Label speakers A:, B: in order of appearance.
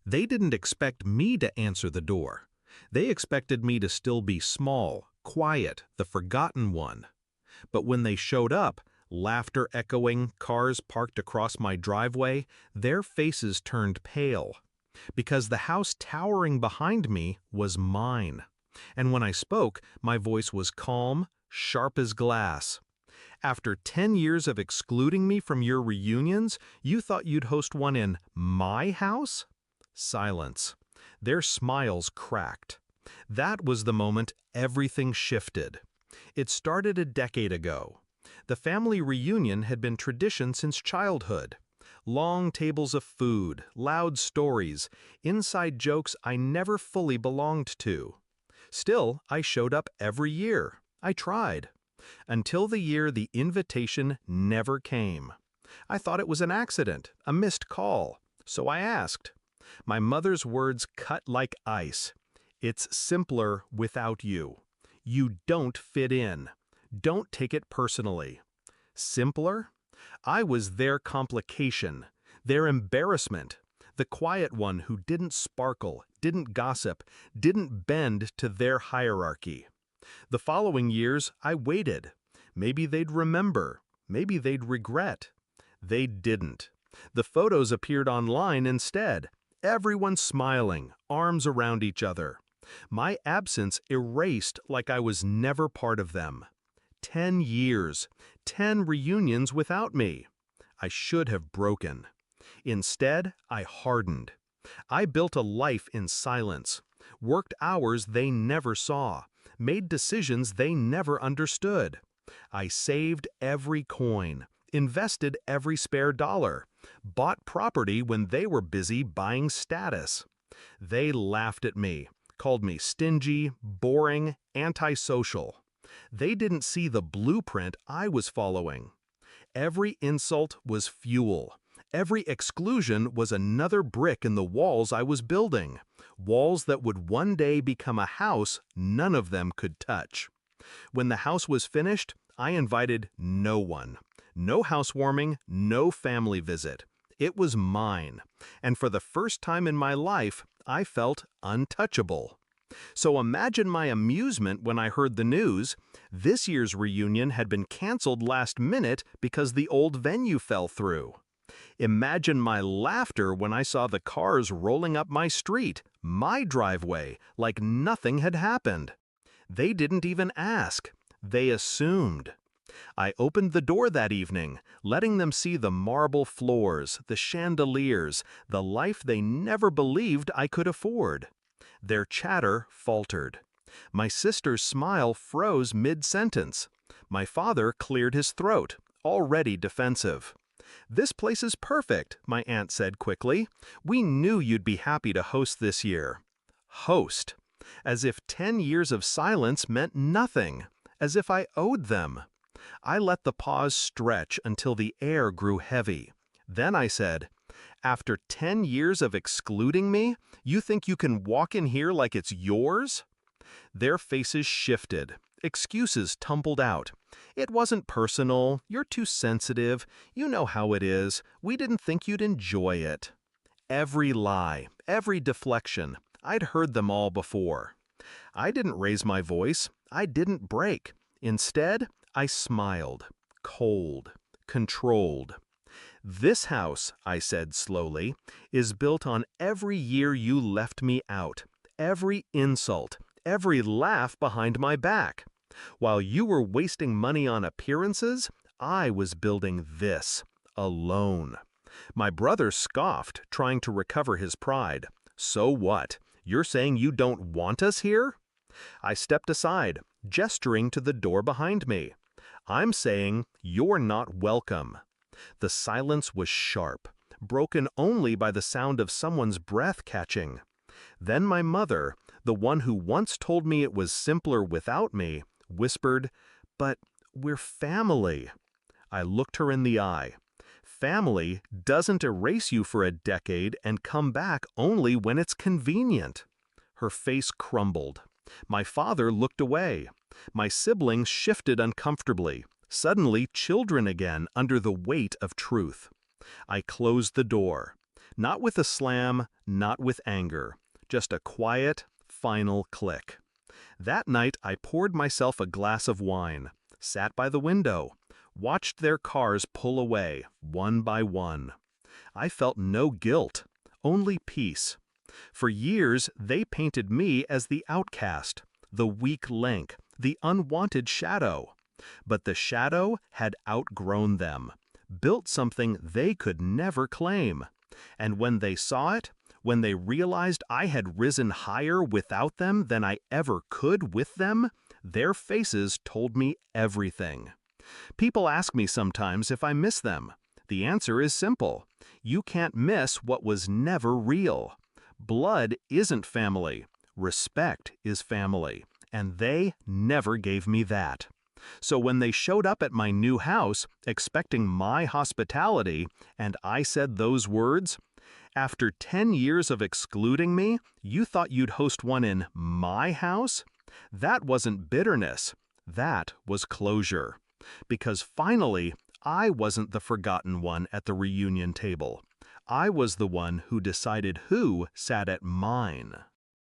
A: They didn't expect me to answer the door. They expected me to still be small, quiet, the forgotten one. But when they showed up, laughter echoing, cars parked across my driveway, their faces turned pale. Because the house towering behind me was mine. And when I spoke, my voice was calm, sharp as glass. After 10 years of excluding me from your reunions, you thought you'd host one in my house? Silence. Their smiles cracked. That was the moment everything shifted. It started a decade ago. The family reunion had been tradition since childhood. Long tables of food, loud stories, inside jokes I never fully belonged to. Still, I showed up every year. I tried. Until the year the invitation never came. I thought it was an accident, a missed call. So I asked. My mother's words cut like ice. It's simpler without you. You don't fit in. Don't take it personally. Simpler? I was their complication, their embarrassment, the quiet one who didn't sparkle, didn't gossip, didn't bend to their hierarchy. The following years, I waited. Maybe they'd remember. Maybe they'd regret. They didn't. The photos appeared online instead. Everyone smiling, arms around each other. My absence erased like I was never part of them. 10 years, 10 reunions without me. I should have broken. Instead, I hardened. I built a life in silence, worked hours they never saw, made decisions they never understood. I saved every coin, invested every spare dollar, bought property when they were busy buying status. They laughed at me, called me stingy, boring, antisocial. They didn't see the blueprint I was following. Every insult was fuel. Every exclusion was another brick in the walls I was building, walls that would one day become a house none of them could touch. When the house was finished, I invited no one. No housewarming, no family visit. It was mine, and for the first time in my life, I felt untouchable. So imagine my amusement when I heard the news. This year's reunion had been canceled last minute because the old venue fell through. Imagine my laughter when I saw the cars rolling up my street, my driveway, like nothing had happened. They didn't even ask. They assumed. I opened the door that evening, letting them see the marble floors, the chandeliers, the life they never believed I could afford. Their chatter faltered. My sister's smile froze mid-sentence. My father cleared his throat, already defensive. "This place is perfect," my aunt said quickly. "We knew you'd be happy to host this year." Host. As if 10 years of silence meant nothing. As if I owed them. I let the pause stretch until the air grew heavy. Then I said, "After 10 years of excluding me, you think you can walk in here like it's yours?" Their faces shifted. Excuses tumbled out. "It wasn't personal. You're too sensitive. You know how it is. We didn't think you'd enjoy it." Every lie, every deflection, I'd heard them all before. I didn't raise my voice. I didn't break. Instead, I smiled, cold, controlled. "This house," I said slowly, "is built on every year you left me out, every insult, every laugh behind my back. While you were wasting money on appearances, I was building this, alone." My brother scoffed, trying to recover his pride. "So what? You're saying you don't want us here?" I stepped aside, gesturing to the door behind me. "I'm saying you're not welcome." The silence was sharp, broken only by the sound of someone's breath catching. Then my mother, the one who once told me it was simpler without me, whispered, "But we're family." I looked her in the eye. Family doesn't erase you for a decade and come back only when it's convenient. Her face crumbled. My father looked away. My siblings shifted uncomfortably, suddenly children again under the weight of truth. I closed the door. Not with a slam, not with anger, just a quiet, final click. That night I poured myself a glass of wine, sat by the window, watched their cars pull away, one by one. I felt no guilt, only peace. For years, they painted me as the outcast, the weak link, the unwanted shadow. But the shadow had outgrown them, built something they could never claim. And when they saw it, when they realized I had risen higher without them than I ever could with them, their faces told me everything. People ask me sometimes if I miss them. The answer is simple. You can't miss what was never real. Blood isn't family. Respect is family. And they never gave me that. So when they showed up at my new house, expecting my hospitality, and I said those words, "After 10 years of excluding me, you thought you'd host one in my house?" That wasn't bitterness. That was closure. Because finally, I wasn't the forgotten one at the reunion table. I was the one who decided who sat at mine.